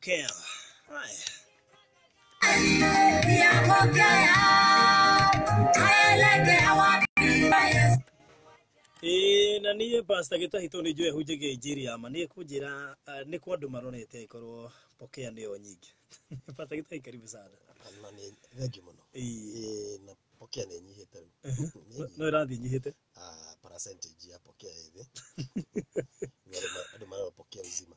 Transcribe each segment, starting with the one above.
Pokea. Haya. Na niye Pastor Gitahito ni jwe hujege injiri ama ni kujira ni kwa andu maronete ikorwo Pokea niyo nyingi. Pastor Gitahito karibu sana. Ni thegi muno. Na Pokea ni nyihite riu. No irathi nyihite? Percentage ya Pokea hivi. Andu mara Pokea uzima.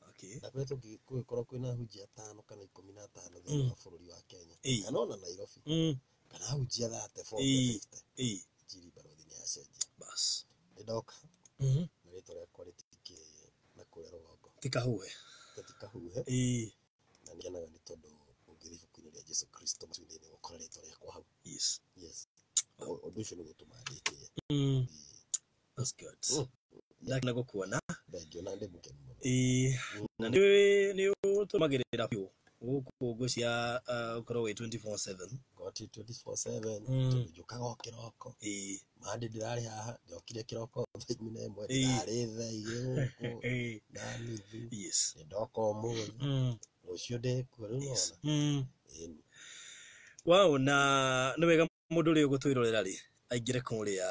Okay. Na kwetu kuikorwo kwina hujia 5 kana 15 thĩinĩ wa bũrũri wa Kenya. Na ona Nairobi. Kana hujia 34 50. Jiri barothi ni acenjia. Bas. Ndoka. Na rĩtwa rĩakwa rĩtikĩ na kũrĩa rũgongo. Tikahuhe. Na nĩgenaga nĩ tondũ ũngĩthiĩ ibuku-inĩ rĩa Jesu Kristo macuinĩ gũkora rĩtwa rĩakwa hau. Yes. Ũndũ ũcio nĩ gũtũma ndĩtĩye. That's good. Lakini nakuona. Thank you na ndĩ mũkenu mũno. Na nĩ ũtũmagĩrĩra biũ gũkũ ngũcia ũkorwo 24/7. Goti 24/7 njukaga o kĩroko. Mande ndirarĩ haha njokire kĩroko thaa 11 ndarĩ thaa igĩrĩ na nuthu. Ndoka ũmũthĩ rũciũ ndĩkuo rĩu nona. Wow, na nĩ wega mũndũ ũrĩa ũgũtwĩrorera rĩ aingĩre kũrĩa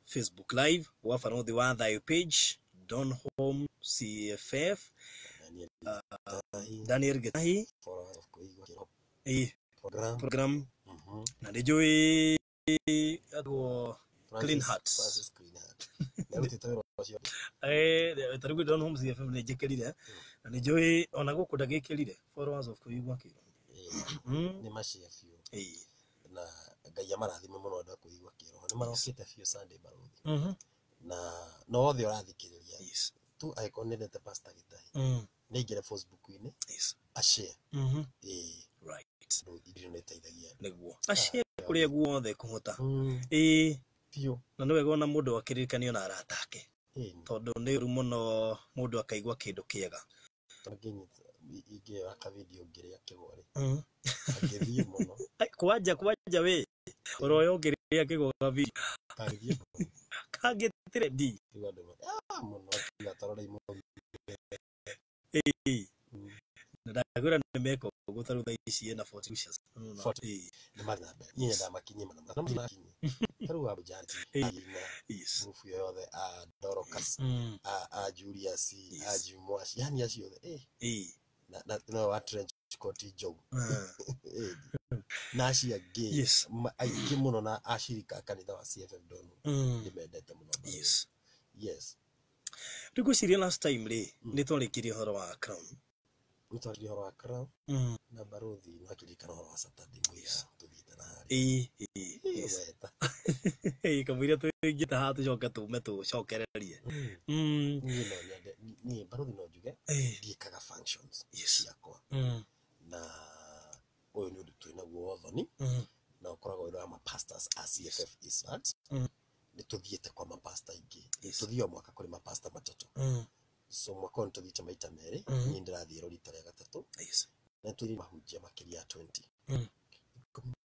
Facebook live wa Barothi wa Thayũ page Donholm CFF Daniel Gitahi program na njũĩ atwo Clean Hearts tarĩu Donholm CFF nĩ njĩkĩrire na nĩ njũĩ ona gũkũ ndagĩkĩrire followers of kũigua kĩro nĩ macia biũ na Ngai amarathime mũno andũ a kũigua kĩroho nĩ marokĩte biũ Sunday Barothi na no othe ũrathikĩrĩria tu icon nĩndete Pastor Gitahi nĩ ingĩre Facebook-inĩ ashare right ndio nĩteithagia nĩguo ashare kũrĩa guothe kũhota biũ na nĩ wega ona mũndũ akĩrĩkanio na arata ake tondũ nĩ ũru mũno mũndũ akaigua kĩndũ kĩega ingĩoya ka video ngĩrĩa kĩgwa rĩ ngĩthiĩ mũno kwanja we oroyo ngĩrĩa kĩgwa ka video kangĩtire di mũno ngatarora imwe ndagũra nĩ meko gũtarũ thaa ici na 40 wishes nĩ mathambe nyine ndamakinyie mana makinyi tarũ wa bujati mufu yothe Dorocas Julius Jumwashi yani acio na no wa trench coat Joe na acia gay aingĩ mũno na ashirika kanitha wa CFF Dono ndimendete mũno yes ndikuciria last time rĩ nĩ twarĩkirie ũhoro wa Crown Mutari horo akra na Barothi na kirikana horo wa Saturday mwisa tubita na hari weta kamwira tuingita hatu coka tume tucokererie ni Barothi no njuge ndiikaga functions ciakwa na uyu ni undu twina guo othoni na ukoragwo ira ma pastors a CFF Eastlands ni tuthiete kwa ma pastor ingi tuthio mwaka kuri ma pastor matatu so mwaka on tuthite maita meri ni ndirathiĩ rita rĩa gatatũ na tũrĩ mahunjia makĩria 20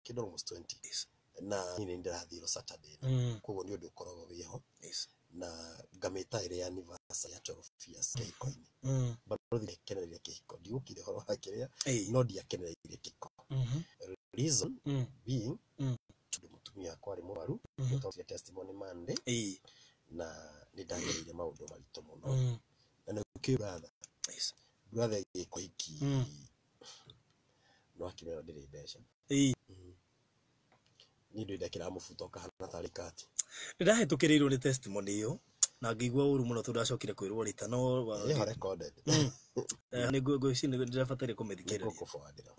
kidogo almost 20 na ni ndirathiĩ Saturday koguo ni ũndũ ũkoragwo wĩho na ngamĩta ĩrĩa anniversary ya 12 years kĩhiko-inĩ Barothi kenereire kĩhiko ndiũkire horo hakĩrĩa no ndiakenereire kĩhiko reason being tondũ mũtumia akwa arĩ mũrwaru tũtũria testimony Monday na nĩ ndagereire maũndũ maritũ mũno na brother brother gĩko iki no akĩmera ndĩrĩ mbeca ni ndo ndakĩra mũbuto kahana tarĩ kati ndahĩtũkĩrĩirwo nĩ testimony ĩyo na ngĩigua ũru mũno tondũ ndacokire kwĩrwo rita no recorded nĩ ngwĩciria nĩ ndĩrabatara kũmĩthikĩrĩria gũkũbandĩra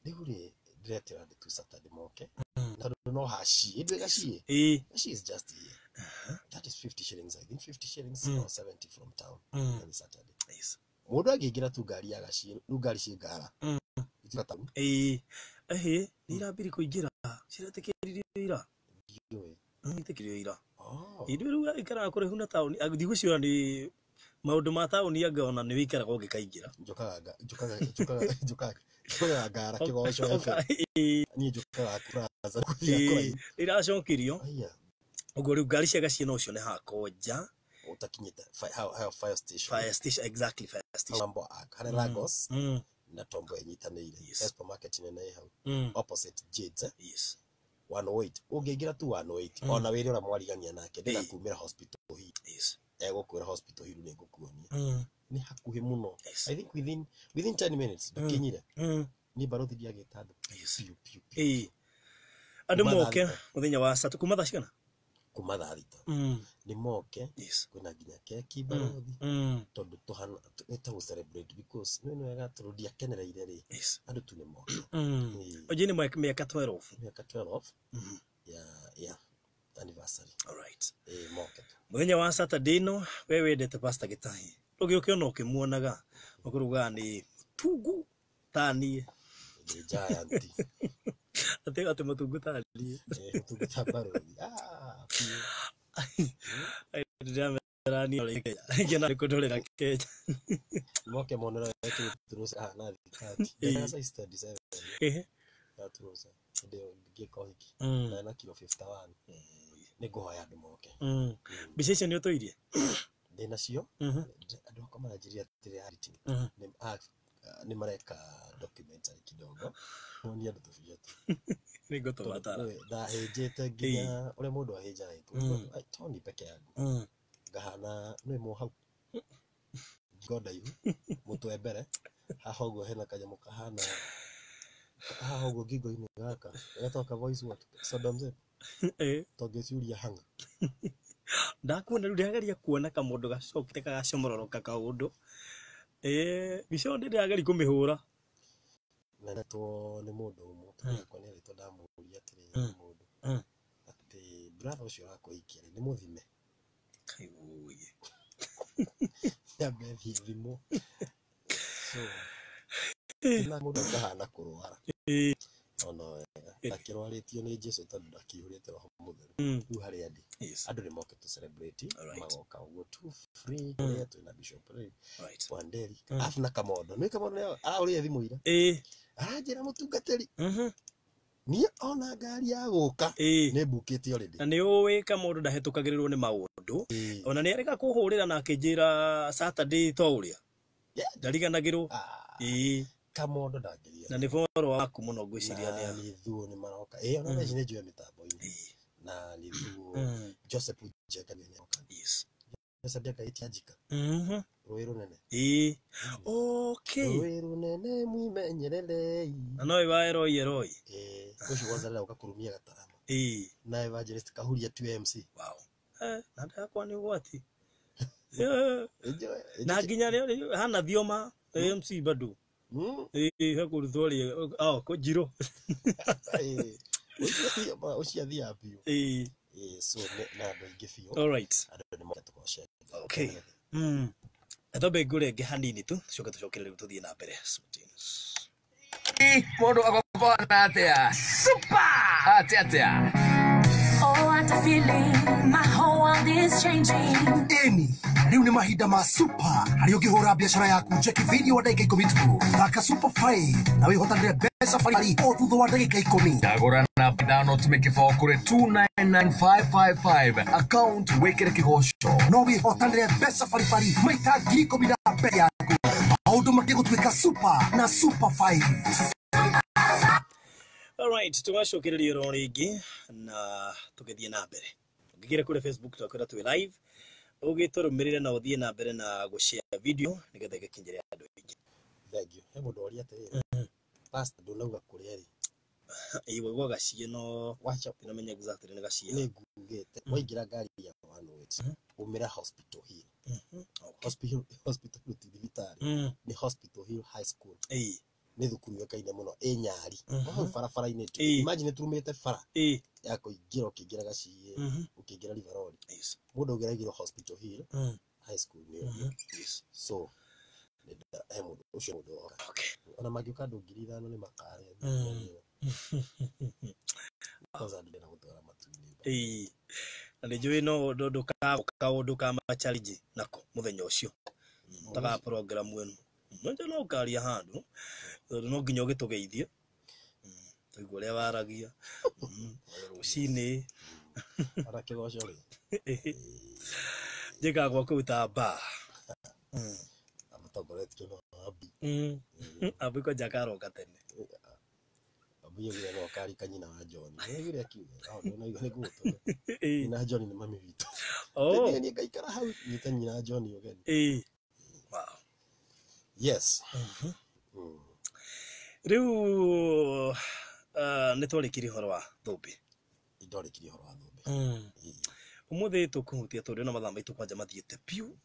rĩu rĩ ndiretĩra ndĩ tu Saturday moke tondũ no haci ndwega cie she is just here that is 50 shillings I think 50 shillings or 70 from town on Saturday mũndũ angĩingĩra tu ngari ya gacie rĩu ngari ciĩ ngara itikata nĩ irambiri kũingĩra ciretĩkĩririo ira itĩkĩrio ira indo rĩu ikaraga kũraihu na taũni ndigũciora nĩ maũndũ ma taũni angĩona nĩ wĩikaraga ũngĩkaingĩra njukaga ngara kĩgoco ni njukaga kuraza iracokirio ũguo rĩu ngari cia gacie no cione hakonja utakinyita fire station. Fire station, exactly, fire station. Mambo akare Lagos na Tombo enyitanire. Supermarket nene hau. Opposite Jades. Yes. 108 ungigira tu 108 ona wiri ora mwarigania nake ndira kumira hospital hi. Yes. Gukwira hospital hi ni ngukuonia. Ni hakuhi muno. I think within 10 minutes kinyire. Ni barothi dia gitando. Yes. Andu moke muthenya wa Saturday kuma thaa cigana? Kuma thaa thita. Ni moke. Yes. Kwina nginya keki barothi. Tondu tuhana nita celebrate because no wega turudia kenereire ri. Yes. Andu tu ni moke. Oje ni miaka 12. Miaka 12. Yeah. Anniversary. All right. Moke. Muthenya wa Saturday no we wendete Pastor Gitahi. Rugi ukiona ukimuonaga ukuruga ni tugu tani. Ni giant. Ate mutungu tani. Mutungu tabarothi. Rani ole ngena kudolera keja. Moke monera yetu turusa na thikati. Esa study 7. Turusa. Ndio ngiko hiki. Na kilo 51. Niguhoya andu moke. Mbica icio ni utoirie? Ndina cio. Andu akoma na jiria reality. Ni mareka documentary kidogo. Ni andu tufijatu. Nigo to batara. Da hejete nginya ure mundu aheja iko. Toni peke yangu. Gahana no mo hau. Goda yu. Mutu ebere. Hahogo hena kanyamo kahana. Hahogo gigo ine gaka. Gatoka voice what? Sodomze. Togeciuria hanga. Ndakuona ndiageria kuona ka mundu gacokite kagacomororoka kaundu. Bico ndirageria kumihura. Na to ni mundu umwe ko ni rito ndamuria atiri mundu. Ati brother ucio akoikia ni muthime. Kaiuye. Ya bevi vimo. So. Na mundu kahana kurwara. Ono akirwaritio ni Jesu tondu ndakihurite roho mutheru. Riu hari andi andu ni moke to celebrate magoka ugo tu free kuria twina bishop Wanderi afuna kamondo ni kamondo uri thimu ira aranjira mutungateri ni ona ngari ya guka ni mbukite already na ni uwi kamondo ndahetukagirirwo ni maundu ona ni areka kuhurira na akinjira Saturday to uria ndariganagirwo kamondo ndagiria na ni foro waku muno gwiciria ni thuo ni maroka ona neci ni njue mitambo ini na ni thuo Joseph Ujeka ni oka Joseph Ujeka itiajika Ruiru nene okay Ruiru nene mwimenyerere na no ibaero yeroi kushi wazala ukakurumia gatarama na evangelist kahuria 2MC wow nanda kwa ni wati na ginya leo hana thioma MC bado hakuruthori ko jiro ucia thia bio so na ndo ingifio all right ando mo tukoshe okay adobe gure ge hanini tu tucokerere tuthie na mbere modo agopona atia super atia oh what a feeling my whole world is changing riu ni mahinda ma super hari ukihura biashara yaku cheki video wa dakika 10 tu thaka super 5 na wihotanire pesa fari o thutha wa dakika 10 ndagura na bidano tumeke fo kure 299555 account wekere kihosho no wihotanire pesa fari maita giko bila pesa yaku auto makego tuweka super na super 5. Alright, tumashokereria ringi na tugithie na mbere ugigira kule Facebook twakwira tu live ugiturumirire na uthie na mbere na gushare video nigetha ikinyire andu aingi. Thank you. Hebo ndori atirira. Pastor ndunauga kuria ri. Iwe gwa gacie no wacha ndamenya exactly ni gacie. Ni ngugite. Waingira ngari ya 108. Umira hospital hill. Hospital utilitari. Ni hospital hill high school. Ni thukuru yakaine muno Nyari. Barabara ine tu. Imagine turumite bara. Yako igira ukigira gacie. Ukigira River Road. Mundu ugeragira hospital hill high school ni. So mundu ucio mundu okay ona magiuka ndungiri thano ni makare koza ndena gutora matuni na njui no ndondo ka ma challenge nako muthenya ucio taga program wenu nje no karia handu no nginya gitugeithie tuigwa ria waragia rucini ara kigoco ri Jeka kwa kuita ba. Amatogoretio no abi. Abiko jakaro katene. Abuye gire no kari kanyina wa John. Gire akiuga. No igo ne guto. Ina John ni mami witu. Oh. Ni kaikara hau ni kanyina John yogen. Wow. Yes. Riu nitwarikiri horo wa thumbi. Idorikiri horo wa thumbi. Umuthi tukuhutia tondu na mathama itu kwanja mathiete piu.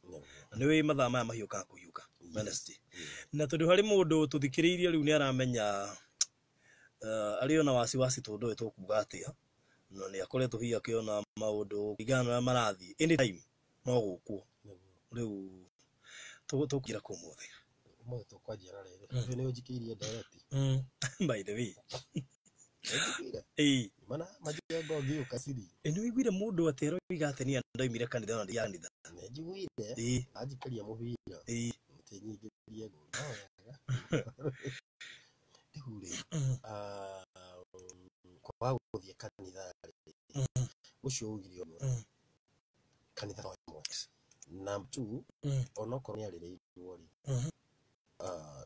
Na niwe mathama mahiuka kuyuka. Wednesday. Na tondu hari mundu tuthikiriirie riu ni aramenya ari ona wasiwasi tondu tukuga atia. No ni akoretwo hi akiona maundu igana na marathi anytime no gukuo. Riu tukira kumuthi. Umuthi tukwajira riri. Ni ujikirie direct. By the way. Mana majengo giuka siri. Eno igwire mundu atero igatenia ndoimire kanitha na ndianitha. Nejiguire. Ajikaria muhira. Mutinyigirie go. Ndihure. Kwa guthie kanitha. Ucio ugirio. Kanitha no imwe. Number 2, onoko ni arire iwori.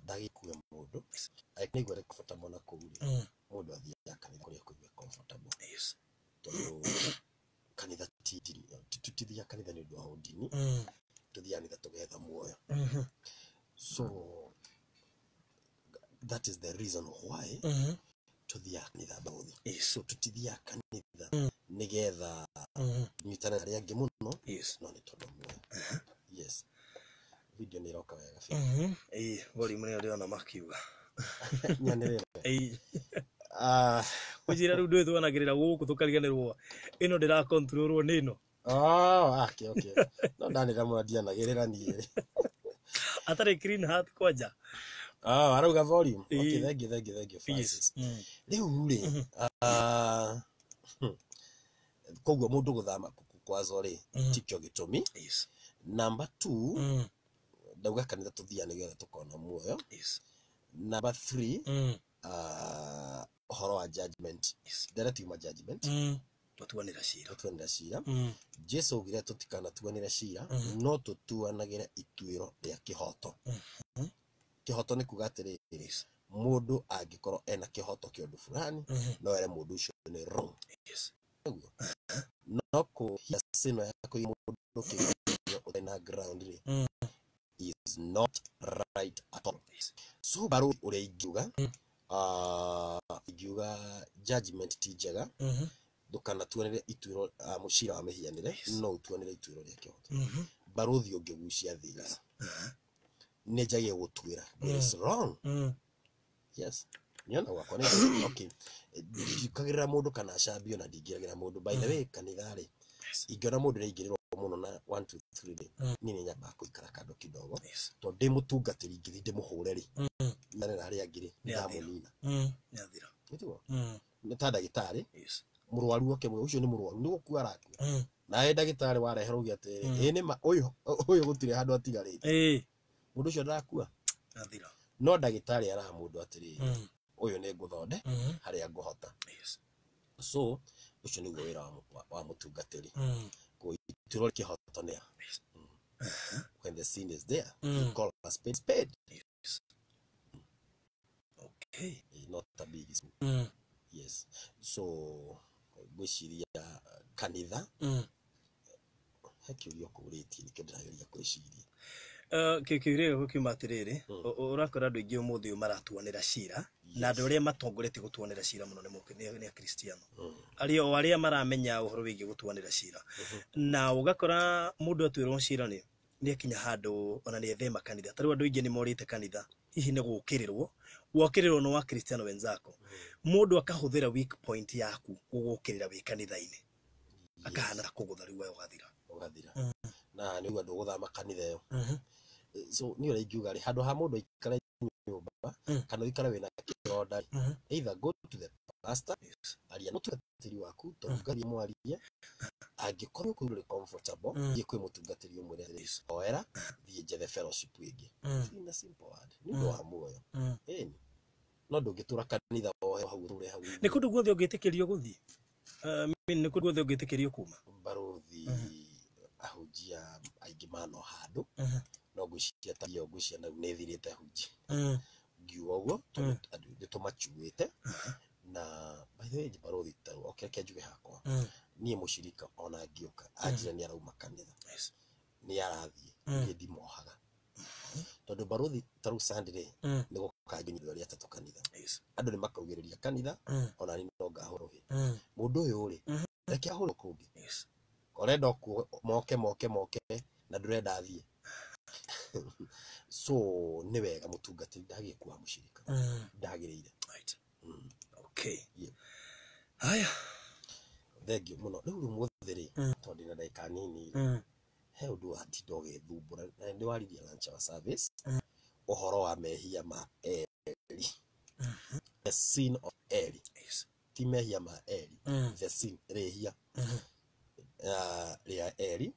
Ndagikuya mundu. Aikigwere comfortable na kuuri. Mundu athia kanitha kuria kuigwe comfortable. Yes. Tondu kanitha tutithia kanitha ni undu wa udini. Tuthianitha tugetha muoyo. So that is the reason why tuthia kanitha bothi. So tutithia kanitha nigetha nyitana ari angi muno. Yes. No ni tondu muoyo. Yes. Video ni roka wega fi. Bori mune uri ona makiuga. Nyanirira. Ujira ru ndu tuanagirira guku tukariganirwo ino ndira controlwo nino. Okay. No ndanira mwadia nagirira niire. Atare clean heart kwaja. Arauga volume. Okay, thank you Francis. Riu ri kogwo mundu guthama kwazo ri tikyo gitumi. Yes. Number 2, ndauga kanitha tuthia nigetha tukona muoyo. Yes. Number 3, horo wa judgment. Yes. Direct judgment. Tutuanira cira. Jesu ugire tutikana tuanira cira, no tutuanagire ituiro ria kihoto. Kihoto ni kuga atiri, mundu angikorwo ena kihoto kiondu fulani, no ere mundu ucio ni wrong. Yes. No ko yasino yako mundu kigio utena ground ri is not right at all. So baru ure igiuga judgment tijega dukana tuanire ituiro mushira wa mehianire no tuanire ituiro ria kihoto. Baruthi ungigucia thigara nejaye gutwira is wrong. Yes. Niona wakwa ni okay. Dikagira mundu kana cambio na ndingiragira mundu. By the way kanitha ri ingona mundu reingiriro muno na 1 2 3 nini nyamba kuikara kando kidogo to ndi mutungatiri ngithi ndi muhure ri nane na ari angiri ndamunina nyathira nituo nita ndagitari murwaru oke mwe ucio ni murwaru ni gukua araku na ndagitari wareherwo ugi atiri ni ma uyu gutire handu atigarite mundu ucio ndakua nyathira no ndagitari ara mundu atiri uyu ni nguthonde hari nguhota. So ucio ni wira wa mutungatiri ituro kihoto ne. When the sin is there, you call a spade. Yes. Okay. Not a big issue. Yes. So gwiciria kanitha hakiurio kuriti nikendirageria kwiciria kikire gukimatiriri urakora andu ingi umuthi maratuanira cira na andu aria matongoretie gutuanira cira muno ni Kristiano aria maramenya uhoro wigi gutuanira cira na ugakora mundu atwirwo cira ni akinya handu ona ni ethema kanitha tari andu ingi ni morite kanitha hihi ni gukirirwo no wa Kristiano wenzako mundu akahuthira weak point yaku gugukirira wi kanitha-ini akahana kugutharu we ugathira na ni andu guthama kanitha yo. So ni ora igiuga ri handu ha mundu ikara nyumba kana ikara wena kironda either go to the pastor aria mutungatiri waku to ngari mwarie angikorwo kuri comfortable yekwe mutungatiri umwe oera thie the fellowship wingi ina simple word ni ndo wa muoyo no ndungitura kanitha ohe hau ture hau ni kundu guothe ungitikirio guthii ni kundu guothe ungitikirio kuma baruthi ahujia aingĩ mano handũ no ngwĩciria ta yo ngwĩciria na nethirĩte hunji ngiuga ũguo nĩ tũmacuĩte na by the way barothi tarũ okeke njuge hakwa niĩ mũcirika ona ngĩũka anjĩra nĩ arauma kanitha nĩ arathiĩ niĩ ndimohaga tondũ barothi tarũ Sunday nĩ gũkanginyĩrio rĩa tatũ kanitha andũ nĩ makaugĩrĩria kanitha ona nĩ no ngahũrũhe mũndũ ũyũ rĩ reke ahũrwo kũngĩ orenda moke na ndũrenda athiĩ so nĩ wega mũtungatĩri ndagĩe kuwa mũcirika ndagĩrĩire okay haya thengiũ mũno rĩu ũmũthĩ rĩ tondũ na ndagĩka nini he ũndũ watinda ũgĩthumbũra na nĩ waririe lunch wa service ũhoro wa mehia ma Eli the sin of Eli ti mehia ma Eli the sin rĩhia rĩa Eli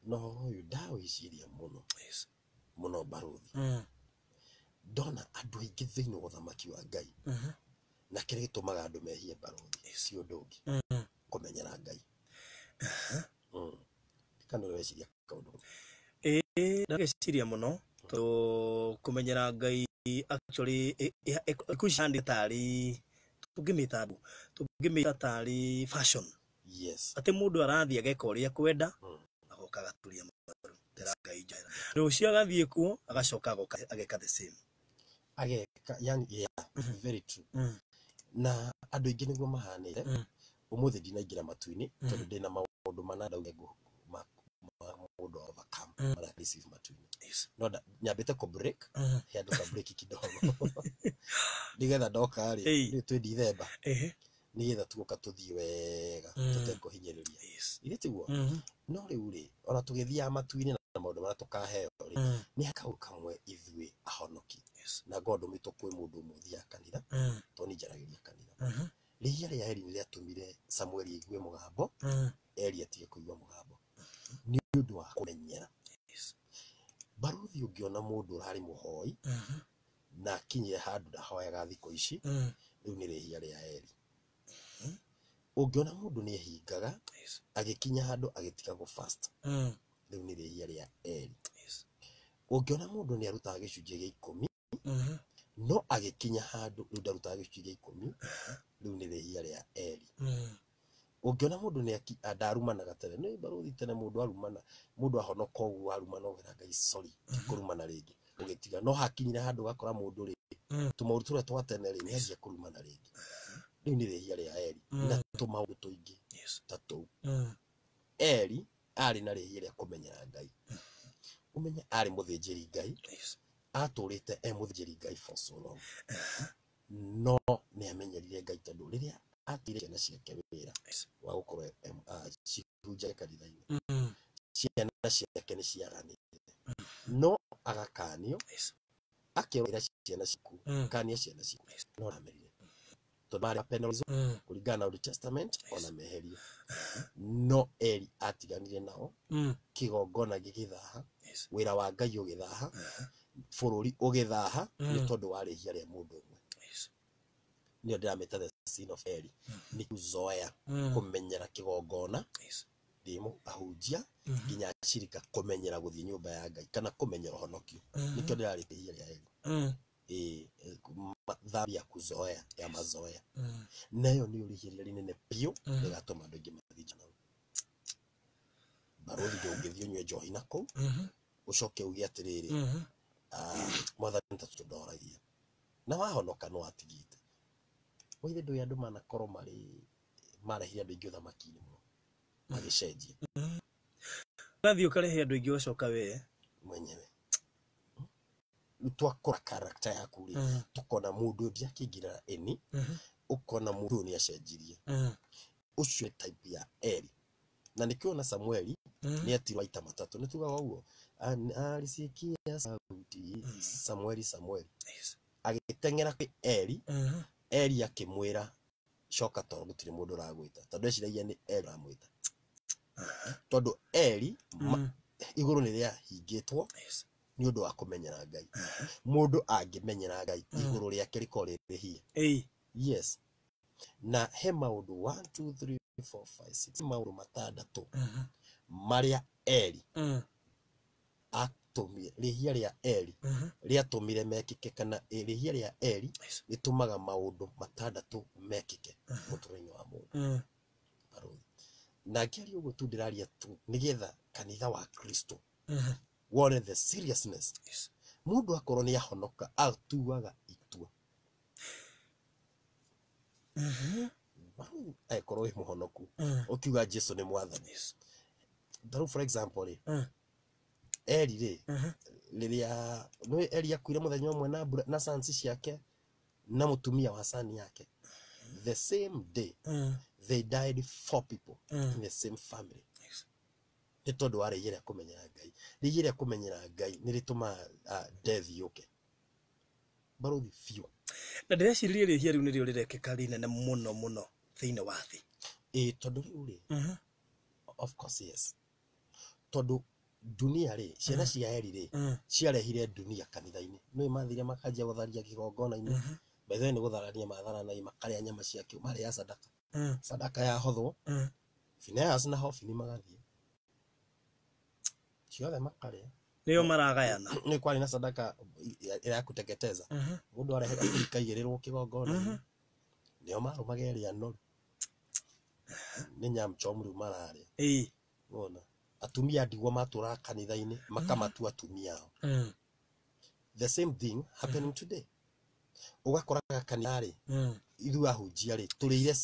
no ũyũ ndawĩciria mũno barothi ndona andũ aingĩ thĩinĩ wa ũthamaki wa Ngai na kĩrĩa gĩtũmaga andũ mehie barothi si ũndũ ũngĩ kũmenyera Ngai kana weciria kaũndũ ndageciria mũno tondũ kũmenyera Ngai actually ikushandi tari tũngĩmĩta tari fashion yes atĩ mũndũ arathiĩ ageka ũrĩa kwenda agoka agaturia maru tera Ngai njara rũciũ agathiĩ kuo agacoka ageka the same ageka yani yeah very true na andũ aingĩ nĩguo mahanĩte ũmũthĩ ndinaingĩra matu-inĩ tondũ ndĩna maũndũ manandauge mũndũ overcome mara receive matu-inĩ no nyambĩte ku break he andũ ka break kidogo nĩgetha ndoka rĩ nĩ twĩ December nĩgetha tugoka tũthiĩ wega tũtekũhinyĩrĩria ithe tiguo no rĩu rĩ ona tũgĩthiaga matu-inĩ na maũndũ marĩa tũkaheo rĩ nĩ hakaũ kamwe ithuĩ ahonoki na God ũmĩtwo kwĩ mũndũ ũmwe ũthiaga kanitha tondũ nĩ njaragĩria kanitha rĩhia rĩa Eli nĩ rĩatũmire Samuel aigue mũgambo Eli atige kũigua mũgambo nĩ ũndũ wa kũmenyera barothi ũngĩona mũndũ ũrarĩ mũhoi na akinyire handũ ndahoyaga thikũ ici rĩu nĩ rĩhia rĩa Eli ũngĩona mũndũ nĩ ehingaga agĩkinya handũ agĩtiga go fast rĩu nĩ rĩhia rĩa Eli ũngĩona mũndũ nĩ arutaga gĩcunjĩ gĩa 10 no agĩkinya handũ rĩu ndarutaga gĩcunjĩ gĩa 10 rĩu nĩ rĩhia rĩa Eli ũngĩona mũndũ nĩ ndarumanaga tene nĩ barothi tene mũndũ arumana mũndũ ahonoka ũguo arumana ũgera Ngai sorry kũrumana rĩngĩ ũgĩtiga no hakinyire handũ gakora mũndũ rĩ tũmaũndũ tũrĩa twa tene rĩ nĩ anjia kũrumana rĩngĩ rĩu nĩ rĩhia rĩa Eli na tũmaũndũ tũingĩ ta tũu Eli arĩ na rĩhia rĩa kũmenyera Ngai ũmenye arĩ mũthĩnjĩri Ngai atũrĩte mũthĩnjĩri Ngai for so long no nĩ amenyerire Ngai tondũ rĩrĩa atire ciana ciake wĩra wa gũkorwo cihunjaga kanitha-inĩ ciana ciake nĩ ciaranĩte no agakanio akĩrora ciana ciku kania ciana ciku no amerire tondũ marĩ penalism kũringana na Old Testament ona meherio no Eli atiganire nao kĩgongona gĩgĩthaha wĩra wa Ngai ũgĩthaha bũrũri ũgĩthaha nĩ tondũ wa rĩhia rĩa mũndũ ũmwe nĩ ndĩramĩta the sin of Eli nĩ kuzoea kũmenyera kĩgongona ndĩmũ ahunjia nginya cirika kũmenyera gũthiĩ nyũmba ya Ngai kana kũmenyera ũhonokio nĩkĩo ndĩrarĩte rĩhia rĩa Eli dhambi ya kuzoea ya mazoea nayo nĩ rĩhia rĩnene biũ rĩgatũma andũ aingĩ mathiĩ njana barothi ndũngĩthiĩ ũnyue njohi na kũu ũcoke uge atĩrĩrĩ mwathani tatũndoragia na wahonoka no atigite wĩre ndũĩ andũ manakorwo marehire andũ aingĩ ũthamaki-inĩ mũno magĩcenjia gathiĩ ũkarehe andũ aingĩ ũcoka we mwenyewe twakora character yaku rĩ tukona mũndũ ndiakĩingĩra eni ukona mũndũ nĩ acenjirie ucio type ya Eli na nikiona Samueli ni atirwa ita matatu ni tugaga uguo alisikia sauti Samueli agitengera kwi Eli Eli akimwira coka tondũ gũtirĩ mũndũ ũragwĩta tondũ eciragia nĩ Eli amwĩta tondũ Eli igũrũ nĩ rĩahingĩtwo nĩ ũndũ wa kũmenyera Ngai mũndũ angĩmenyera Ngai igũrũ rĩake rĩkorwo rĩhie yes na he maundu 1 2 3 4 5 6 maundu matandatu maria Eli atumire rihia ria Eli riatumire mekike kana rihia ria Eli ritumaga maundu matandatu mekike muturani wa mundu na ngiaria uguo tu ndiraria tu nigetha kanitha wa Kristo wone the seriousness mundu akorwo ni ahonoka atuaga itua akorwo wi muhonoku ukiuga Jesu ni mwathani daru for example Eli riria no Eli akuire muthenya umwe na sansi ciake na mutumia wa sani yake the same day they died 4 people in the same family ni tondu wa rĩgĩrĩa kũmenyera Ngai rĩgĩrĩa kũmenyera Ngai nĩ rĩtũma death yuke baruthi few na ndĩreciria rĩhia rĩu nĩrĩo rĩrekĩka rĩnene mũno mũno thĩinĩ wa thĩ tondu rĩu rĩ of course yes tondu dunia rĩ ciana cia Eli rĩ ciarehire dunia kanitha-inĩ nĩ mathire makanjia gũtharia kigongona-inĩ bethe nĩ gũtharania matharana makarĩa nyama ciake marĩa sadaka sadaka ya hothwo Finehas na Hofni magathie ciothe makarĩa nĩo maragayana nĩ kwari na sadaka ya kuteketeza mundu arehera ikaigĩrĩrwo kigongona nĩo marumageria noru nĩ nyam chomru mararĩa wona atumia ndigwa matura kanitha-inĩ makamatua atumia ao the same thing happening today ugakoraga kanitha-rĩ ithu ahunjia rĩ tũrĩire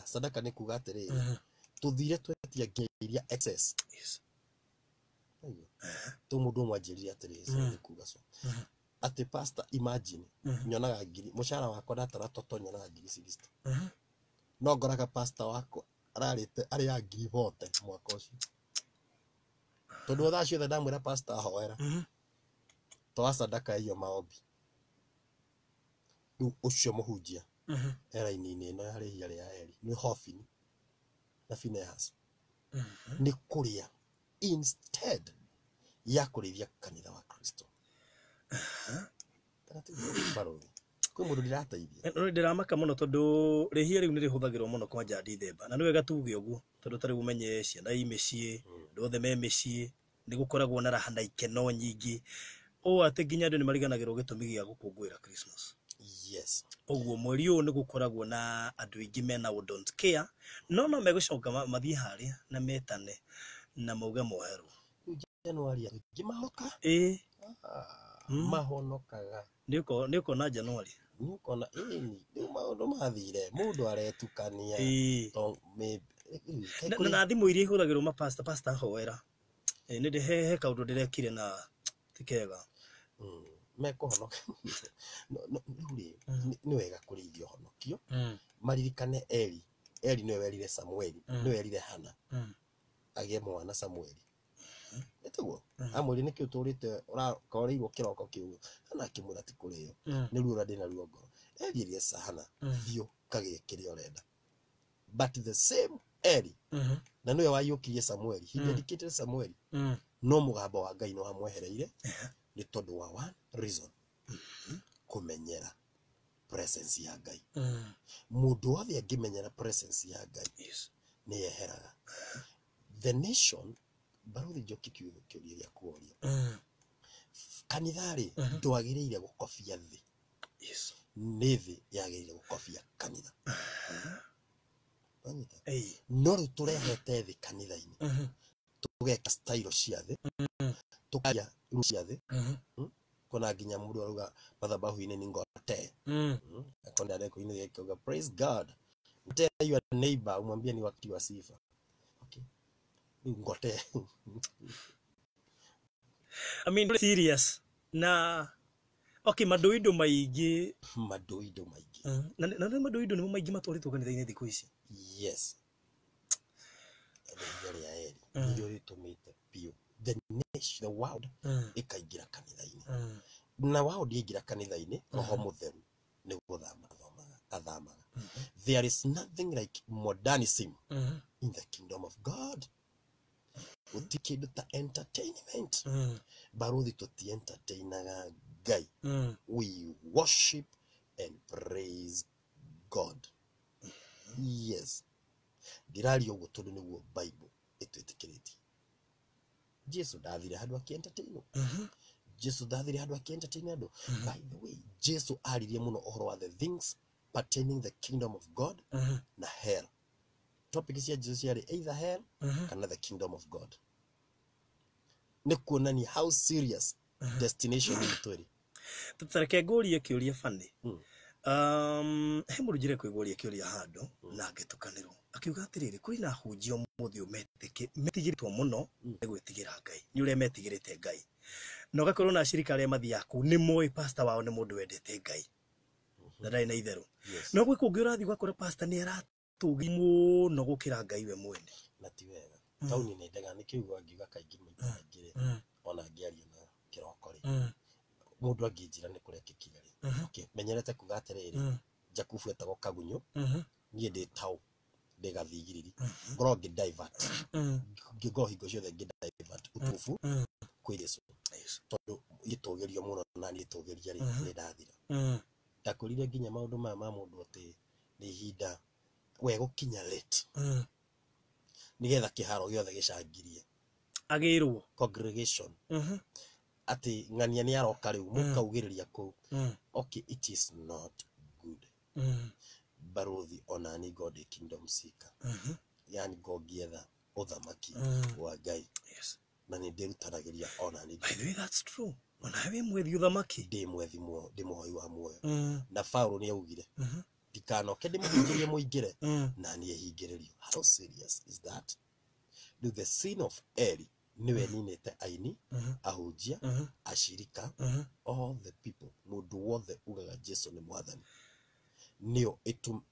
sadaka nĩ kuga atĩrĩrĩ tuthire twetia nginya iria excess tu mundu umwe anjĩrire atĩrĩrĩ nĩ kuga so ati pastor imagine nyonaga ngiri mushara wako ndatara toto nyonaga ngiri 60 no ngoraga pastor wako ararĩte arĩa ngiri 40 mwaka ũcio tondu thaa ciothe ndamwĩra pastor ahoera twa sadaka iyo maombi rĩu ũcio mũhunjia era-inĩ ĩno ya rĩhia rĩa Eli nĩ Hofni na Finehas nĩ kũrĩa instead ya kũrĩithia kanitha wa Kristo kwĩ mũndũ ndĩrateithia ndĩramaka mũno tondũ rĩhia rĩu nĩ rĩhũthagĩrwo mũno kwanja ndithemba na nĩ wega tuge ũguo tondũ tarĩu ũmenye ciana i mĩciĩ andũ othe me mĩciĩ nĩ gũkoragwo na raha na ikeno nyingĩ o atĩ nginya andũ nĩ mariganagĩrwo gĩtũmi gĩa gũkũngũĩra Christmas yes ũguo mweri ũyũ nĩ gũkoragwo na andũ aingĩ mena don't care no megũcoka mathiĩ harĩa na metane na mauge moherwo Januari aingĩ mahoka mahonokaga nĩ ũkona Januari nĩ ũkona rĩu maũndũ mathire mũndũ aretukania na thimũ iria ihũthagĩrwo pastor hoera nĩ he kaũndũ ndĩrekire na ti kega mekuhonoka nĩ wega kũrĩithia honokio maririkane Eli nĩwe werire Samueli nĩwe werire Hana agĩe mwana Samueli nĩtuo amwĩri nĩkĩ ũtũrĩte ũrakorĩirwo kĩroko kĩu Hana akĩmwĩra ti kũrĩo nĩ ruo ũrĩa ndĩna ruo ngoro erire Hana thiũ kagĩe kĩrĩa ũrenda but the same Eli na nĩwe waiyũkirie Samueli he dedicated Samueli no mũgambo wa Ngai nĩ wamwehereire nĩ tondũ wa one reason kumenyera presence ya Ngai mũndũ wothe angĩmenyera presence ya Ngai nĩ yeheraga the nation baruthi Njoki kĩũria gĩa kuoria kanitha-rĩ ndwagĩrĩire gũkobia thĩ nĩ thĩ yagĩrĩire gũkobia kanitha no rĩu tũrehete thĩ kanitha-inĩ tũgeka style cia thĩ tũkaria cia thĩ kuna nginya mũndũ aruga mathabahu-inĩ ni ngote akonda ndeko-inĩ yake praise God tell your neighbor umwambie ni wakati wa sifa okay ngote I mean serious na okay madoido maingĩ na madoido nĩmo maingĩ matwarĩtwo kanitha-inĩ thikũ ici yes ndio ritumite pio the nation the world ikaingira kanitha-inĩ na wao ndiingira kanitha-inĩ roho mutheru nĩ gũthama athamaga there is nothing like modernism in the kingdom of God utikidu ta entertainment baruthi tuti entertainaga Ngai we worship and praise God Yes. Dirali uguo tondu niguo Bible itwitikiretie. Jesu ndathire handu akientertain. Jesu ndathire handu akientertain andu. By the way, Jesu aririe muno ohoro wa the things pertaining the kingdom of God na hell. Topic cia Jesu ciari either hell kana the kingdom of God. Ni kuonania how serious destination ni twiri. Tutareke ngurie kiuria fani. He murujire kwiguria kiuria hando na ngitukanirwo. Akiuga atiriri kwina hunjio muthio metigiritwo muno gwitigira Ngai. Ni uria metigirite Ngai. Na ugakorwo na shirika ria mathi yaku ni moy pastor wao ni mundu wendete Ngai. Na ndai na itheru. No gwe kungi urathi gwakora pastor ni aratugi muno gukira Ngai we mwene. Na ti wega. Tauni ni ndaga ni kiugo ngiuga kaingi maingire. Ona ngiaria na kiroko ri. Mundu angijira ni kurekekira ri. Okay, menyerete kuga atiriri. Jakubu etagwo Kagunyo. Nie ndi tau. Ndigathigiriri. Ngoro ngi divert. Ngigoro hingo ciothe ngi divert. Utufu. Kwĩ Yesu. Tondu gitugerio muno na ni tugeria ri ni ndathira. Ndakurire nginya maundu ma mundu ati ni hinda we gukinya late. Nigetha kiharo giothe gicangirie. Agirwo congregation. Ati ngania ni aroka riu mukaugiriria ku. Okay, it is not good. Baruthi ona ni God kingdom seeker. Yani gogietha uthamaki wa Ngai. Yes. Na ni ndirutanagiria ona ni. By the way, that's true. Ona we mwethi uthamaki. Ndi mwethi ndi muhoi wa muoyo. Na Paulo ni augire. Ndikanoke ndimuhingirie muingire na ni ehingiririo. How serious is that? Do the sin of Eli niwe ninete aini ahujia ashirika all the people mundu wothe ugaga Jesu ni mwathani nio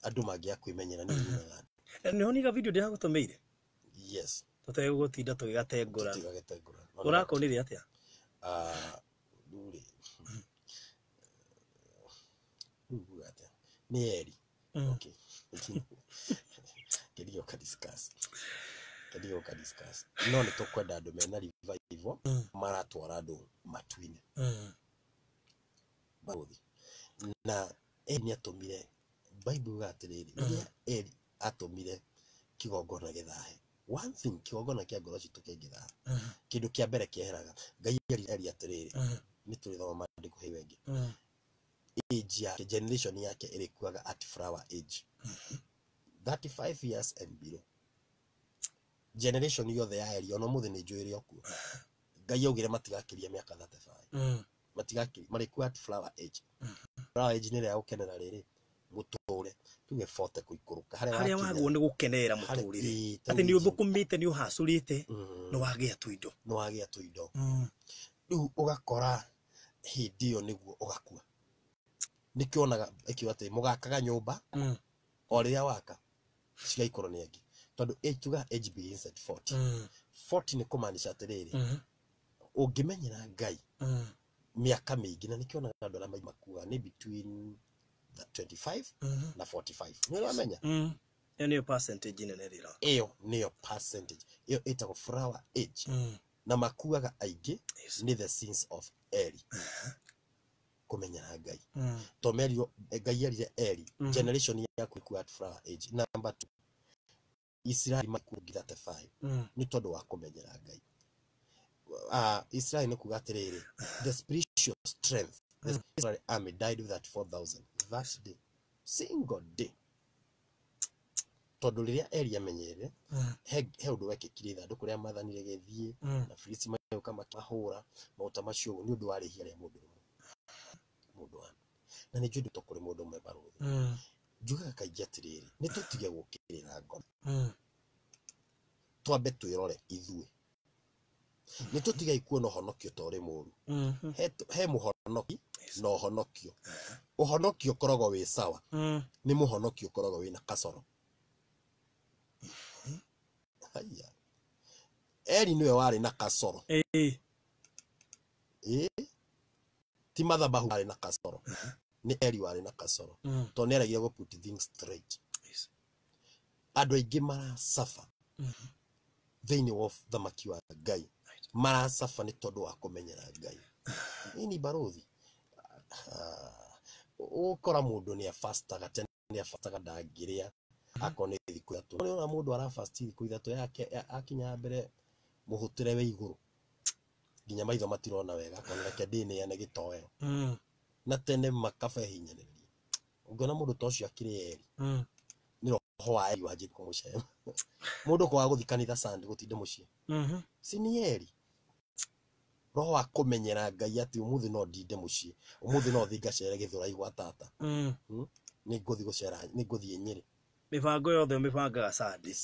andu mangia kwimenyera ni nyina. Ni honiga video ndia gutumeire. Yes. Tutegutinda tugigatengura. Urakonire atia? Duri. Ugata. Ni Eli. Okay. Kedio ka discuss. No ni tokwenda andu mena revival maratwara andu matwine. Baruthi. Na Eli atumire Bible gatiriri. Eli atumire kigongona githahe. One thing kigongona kia ngoro citu kingithahe. Kindu kia mbere kieheraga. Ngai Eli atiriri. Ni turithoma mandiko hei wengi. Age ya generation yake ilikuwa at flower age. 35 years and below. Generation yothe ya Eli ono muthi ni njuire okuo. Ngai augire matigakiria miaka 35. Matigakiri marikuwa at flower age. Flower age ni ria gukenera riri muture tuge 40 kuikuruka haria wagwo ni gukenera muturire ati ni uthukumite ni uhacurite no wagia tuindo riu ugakora hindi yo niguo ugakua nikionaga ikiwa ati mugakaga nyumba o riria waka cigaikoro ni angi tondu tuga age begins at 40 ni kumaanisha atiriri ungimenyera Ngai miaka mingi na nikionaga andu aria makuga ni between 25 na 45 ni wamenya niyo percentage nene rira iyo niyo percentage iyo itago flower age na makuaga aingi ni the sins of Eli kumenyera Ngai to merio Ngai arire Eli generation yaku ku at flower age. Number 2 Israel makugi 35 ni tondu wa kumenyera Ngai. Israel ni kugatiriri the spiritual strength the Israel army died with that 4,000 that day single day tondu riria Eli amenyere he undu wekekire ithanduku ria mathanire githie na Filisti mayoka makahura mauta macio ni undu wari hiaria mundu wana na ni jundu tokuri mundu umwe Baruthi njugaga kaingi atiriri ni tutige gukirira ngoro twambe twirore ithue ni tutige ikuona honokio tori muru he muhonoki no honokio uhonokio korogo wi sawa ni muhonokio korogo wi na kasoro. Haya Eli niwe wari na kasoro ti madhabahu wari na kasoro ni Eli wari na kasoro to ni eragia go put things straight. Andu aingi mara suffer thiini of the maki wa Ngai mara suffer ni tondu wa kumenyera Ngai. Ini Baruthi ukora mundu ni afastaga tene ni afastaga ndangiria akone thiku ithatu no ona mundu ara fast thiku ithatu yake akinya mbere muhutire we iguru nginya maitho matirona wega akona reke ndini ane gitoero na tene makabe hinyaniria ungona mundu tocio akiri eri ni roho wa eri wanjiri kumucema mundu kwa guthikanitha sandi gutinde mucie si ni eri roho wa kumenyera Ngai ati umuthi no ndinde mucie umuthi no thinga cere githura igwa tata ni nguthi gucera ni nguthi Nyeri mibango yothe mibangaga sandi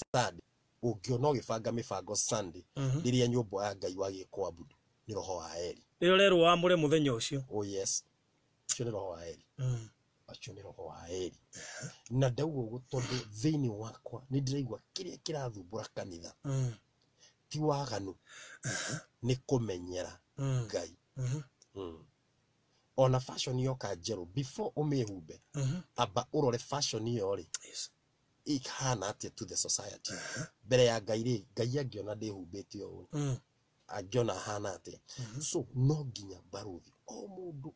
ungiona ugibanga mibango sandi riria nyumba ya Ngai wagi kwambudu ni roho wa eri rero rero wa mure muthenya ucio oh yes ucio ni roho wa eri acio ni roho wa eri na ndaugo gutondu thiini wakwa ni ndiraigwa kiria kirathumbura kanitha ti waganu ni kumenyera Ngai ona fashion yoka njeru before umehumbe aba urore fashion iyo ri ikana atia to the society mbere ya Ngai ri Ngai angiona ndihumbite uyu angiona hana atia so no nginya baruthi o mundu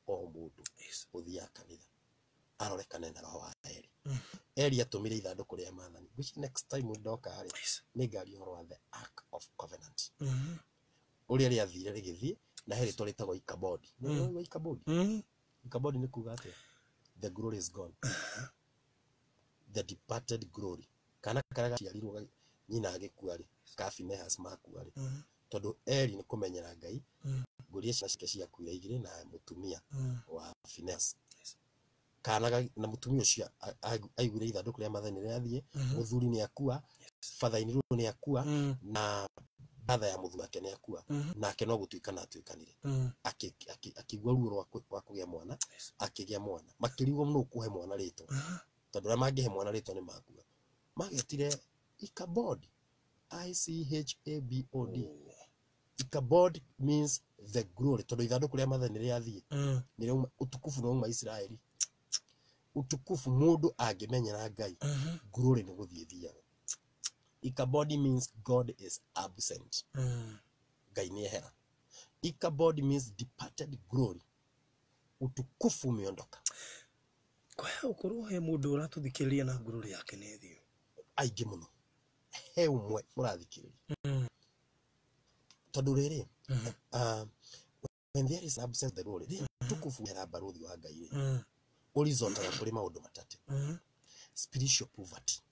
uthia kanitha arorekane na roho wa eri eri atumire ithanduku ria mathani which next time ndoka ri ni ngari horo wa the Ark of Covenant uria ria thire rigithie na heri twaritagwo Ikabodi no Ikabodi ni kuga atia the glory is gone the departed glory kana karaga ciarirwo nyina agikua ri Kafinehas makua ri tondu eri ni kumenyera Ngai nguria ciake cia kuira igire na mutumia wa Finehas kana na mutumia ucio aigure ithanduku ria mathani riathie muthuri ni akua father-ini ru ni akua na batha ya muthu wake ni akua nake no gutuikana atuikanire akigwa ruo rwa kugia mwana akigia mwana makirigwo no kuhe mwana rito tondu ra mangihe mwana rito ni makua magetire Ikabod ICHABOD Ikabod means the glory tondu ithanduku ria mathani riathie ni ria utukufu no Israeli utukufu mundu angimenyera Ngai glory ni guthie thia Ikabod means God is absent Ngai ni ehera Ikabod means departed glory utukufu miondoka kwa ukorwo he mundu uratuthikiriria na glory yake ni thio aingi muno he umwe murathikiriria tondu riri when there is absence the glory utukufu era baruthi wa Ngai horizontal kuri maundu matatu spiritual poverty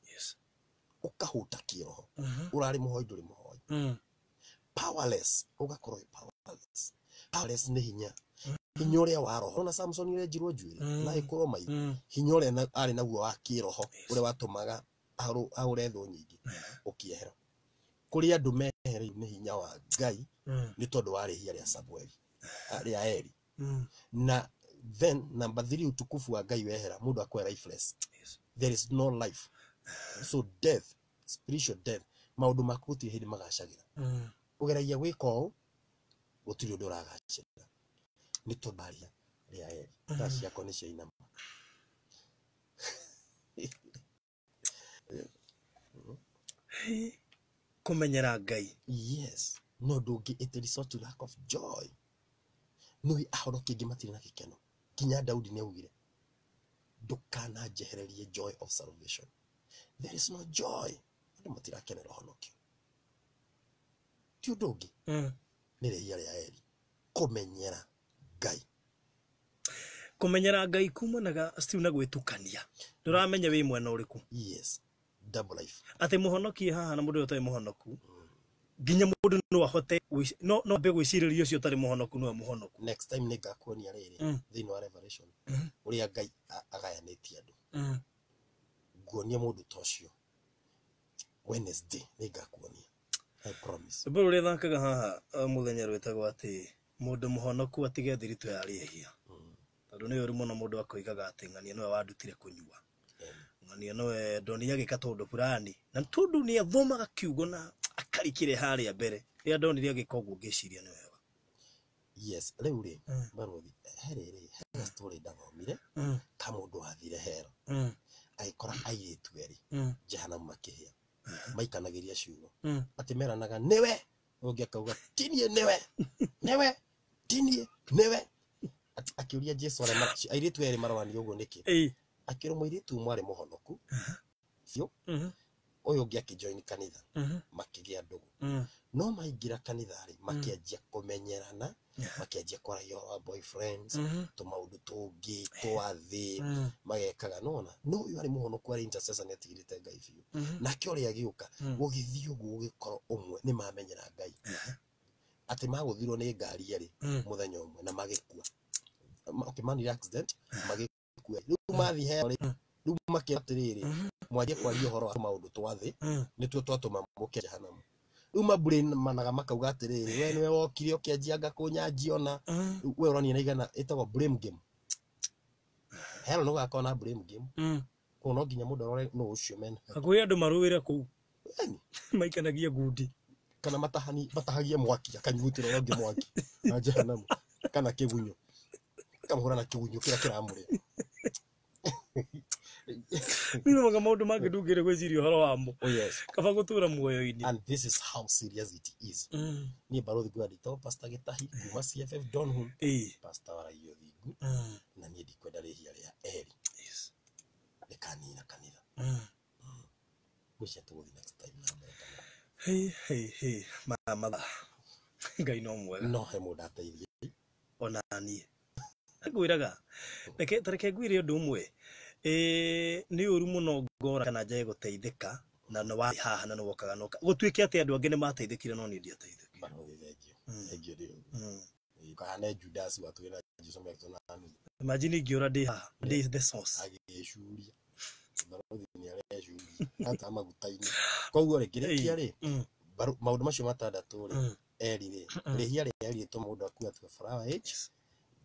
ukahuta kiroho urari muhoi nduri muhoi powerless ugakorwo powerless ni hinya uria wa roho na Samson ile njirwo njwire na ikorwo mai hinya uria ari naguo wa kiroho uria watumaga aure thu nyingi ukiehera kuri andu mehere ni hinya wa Ngai ni tondu wari hia ria Samuel ria Eli na then number 3 utukufu wa Ngai wehera mundu akwa lifeless there is no life so death spiritual death maundu makuti hindi magacagira ugeragia gwiko gutiri undu uragacira ni tondaria ria Eli taci yako ni ciainama kumenyera Ngai yes no ndungi it resort to lack of joy nui ahoro kingi matiri na gikeno kinya Daudi ni augire ndukana jehererie joy of salvation there is no joy andu matirakenera honokio ti ndungi ni ria ria Eli kumenyera Ngai kumanaga Steve na gwitukania nduramenya wi mwena uriku yes double life ati muhonokie haha na mundu utai muhonoku ginya mundu no ahote no be gwiciririo cio tari muhonoku no muhonoku next time ningakuonia riri thini wa revelation uria Ngai agayanĩtie andu nguonia mundu tocio Wednesday ningakuonia I promise buru ri thakaga haha muthenya rwetagwo ati mundu muhonoku atige thirito ya riehia tondu ni uri muno mundu akoigaga ati ng'ania no wandutire kunyua ng'ania no ndoni agika tondu fulani na tondu ni athomaga kiugo na akarikire haria mbere ria ndonire agikoguo ngiciria ni wega yes riu ri baruthi herere story ndathomire ta mundu athire hero aikora airitu eri jehanamu makihia maikanagiria ciugo ati meranaga niwe ungi akauga tinie niwe tinie niwe akiuria Jesu airitu eri marwani uguo niki akiro muiritu mwari muhonoku biũ ũyũ ũngĩ akĩjoin kanitha makĩgĩa ndũgũ no maingira kanitha rĩ makĩanjia kũmenyerana makĩanjia kwaragia wa boyfriends tũmaũndũ tũngĩ twathĩ magekaga nona no ũyũ arĩ mũhonoku arĩ intercessor nĩ atigĩrĩte Ngai biũ nake ũrĩa agĩũka gũgĩthiĩ ũguo gũgĩkorwo ũmwe nĩ mamenyera Ngai atĩ magũthirwo nĩ ngari rĩ mũthenya ũmwe na magĩkua manire accident magĩkua rĩu mathiĩ heo rĩ rĩu makĩra atĩrĩrĩ mwanjie kwaria ũhoro wa maũndũ twathĩ nĩtuo twatũma mũke jehanamu rĩu mabrain managa makauga atĩrĩrĩ we nĩwe wokire ũkĩanjianga kũnyanjia ona we ũrania na igana ĩtagwo blame game hero no gakona na blame game kũu no nginya mũndũ arore no ũcio men hakuhĩ andũ marũĩre kũu maikanagia ngundi kana matahagie mwaki akanyugutĩra ũrĩa ũngĩ mwaki na jehanamu kana kĩgunyũ kamũhũra na kĩgunyũ kĩrĩa kĩramũrĩa mimi maga maũndũ mangĩndungĩre gwĩciria ũhoro wamo kaba gũtũra muoyo-inĩ and this is how serious it is niĩ Barothi Gwandito Pastor Gĩtahi kuma CFF Donholm Pastor Waraiyũ Thingu na niĩ ndikwenda rĩhia rĩa eri rĩkanina kanitha gwĩcia tũgũthiĩ next time na mbere hey mama Ngai no mwega no he mũndũ ateithie ona niĩ ngwĩraga reke tareke ngwĩre ũndũ ũmwe nĩ ũru mũno ngora kana njae gũteithĩka na no wa haha na no wokaga no gũtuĩke atĩ andũ angĩ nĩ mateithĩkire no niĩ ndiateithĩkire thengio rĩu kana Judas watu na Jesũ mekto na imagine ingĩũra ndĩ haha ndĩ the source agĩcuria Barothi nĩ areciuria hata maguta-inĩ koguo rĩkĩrĩkia rĩ maũndũ macio matandatũ rĩ eri rĩ rĩhia rĩa eri to mũndũ akua tu flower age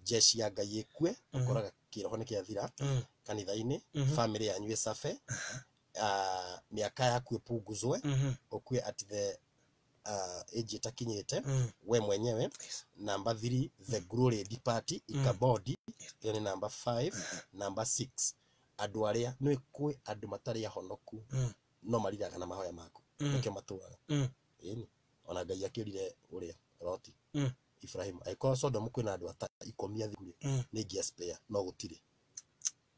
jeshi ya Ngai ĩkue ũkoraga kĩroho nĩ kĩathira kanitha-inĩ family yanyu ĩcabe mĩaka yaku ĩpunguzwe ũkue at the age ĩtakinyĩte we mwenyewe number 3 the glory depart ikabodi hiyo ni number 5 number 6 andũ arĩa nĩ kwĩ andũ matarĩ ahonoku no mariraga na mahoya maku nĩkĩo matũraga ĩni ona Ngai akĩrire ũrĩa Loti Ibrahim aiko Sodom kwĩna andũ ata 10 thiguri nĩ ngia spare no gũtirĩ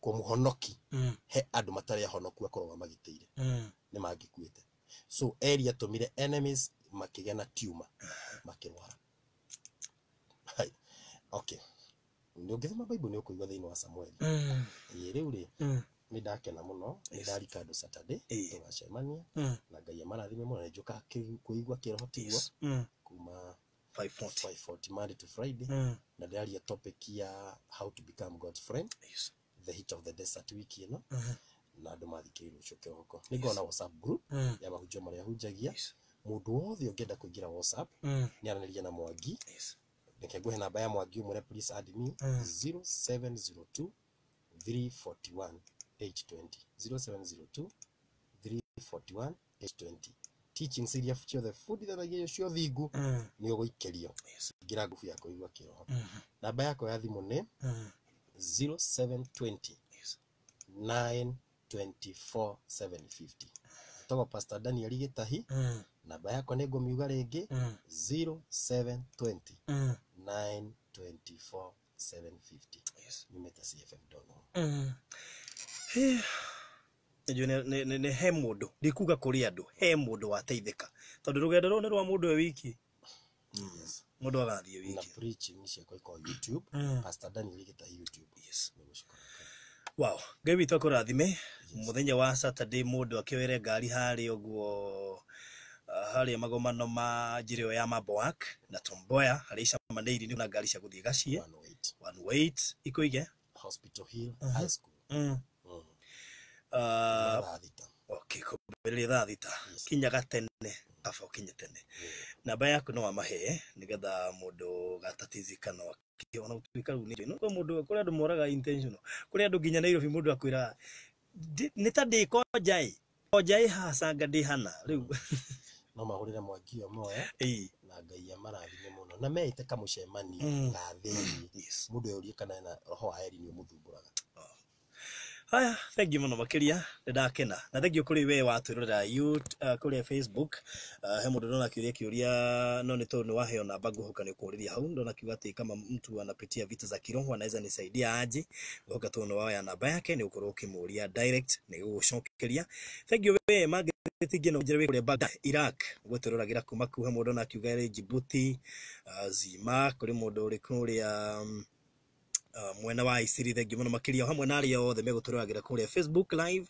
kũmũhonoki he andũ matarĩ ahonoku akorwo magitĩire nĩ mangĩkuĩte so area tumire enemies makĩgĩa na tumor makĩrwara okay nĩ ũngĩthoma Bible nĩ ũkũigua thĩinĩ wa Samuel rĩu rĩ nĩ ndakena mũno nĩ ndarika andũ Saturday tũgacemania na Ngai amarathime mũno nĩ njoka kũigua kĩroho tigwo kuma 5:40 Monday to Friday na ndaria topic ya how to become God's friend the heat of the desert week you know na andũ mathikĩrĩrio coke hoko nĩ ngona WhatsApp group ya mahunjio marĩa hunjagia mũndũ wothe ũngĩenda kũingĩra WhatsApp nĩ aranĩria na Mwangi reke nguhe namba ya Mwangi ũmũre please add me 0702 341 820 0702 341 820 teaching iria ciothe fundithanagia cio thingu nĩ ũgũikĩrio ngira ngubu ya kũigua kĩroho namba yako ya thimũ nĩ 0720 924 750 togo Pastor Daniel Gĩtahi namba yako nĩ ngũmiuga rĩngĩ 0720 924 750 nimeta CFF Donholm nĩ he mũndũ ndikuga kũrĩ andũ he mũndũ wateithĩka tondũ rũgendo rũu nĩ rwa mũndũ we wiki mũndũ agathiĩ wiki na preaching ciakwa iko YouTube Pastor Daniel Gĩtahi YouTube wow Ngai witũ akũrathime mũthenya wa Saturday mũndũ akĩoere ngari harĩ ũguo harĩ magomano ma njĩra ya Maboak na Tomboya harĩ Shamanĩri nĩ na ngari cia gũthiĩ Gacie 108 ikoige Hospital Hill High School okay kubĩrĩria thaa thita kinyaga tene kaba ũkinye tene namba yaku no wamahe nĩgetha mũndũ gatatizika no akiona gũtuĩka rĩu nĩ no mũndũ kũrĩ andũ moraga intentional kũrĩ andũ nginya Nairobi mũndũ akwĩra nĩ ta ndĩko njai hasanga ndĩ hana rĩu no mahũrĩre Mwangi moya na Ngai amarathime mũno na meite kamũcemanio gathĩni mũndũ yũrie kana na roho wa eri nĩ mũthumbũraga Haya, thank you muno makiria ndakena na thank you kuri we watwirora kuri Facebook he mundu ndona kiuria no ni tondu waheo namba nguhoka ni kuriria hau ndona kiuga ati kama mtu anapitia vita za kiroho anaweza nisaidia aje nguhoka tondu wao ya namba yake ni ukorwo kimuria direct ni gucokeria. Thank you we magetigie no njire we kuri baga Iraq gwetororagira kuma ku he mundu ndona kiuga ri Djibouti Zima kuri mundu uri kuria mwena wa Isiri. Thank you muno makiria hamwe na aria othe meguturagira kuri Facebook live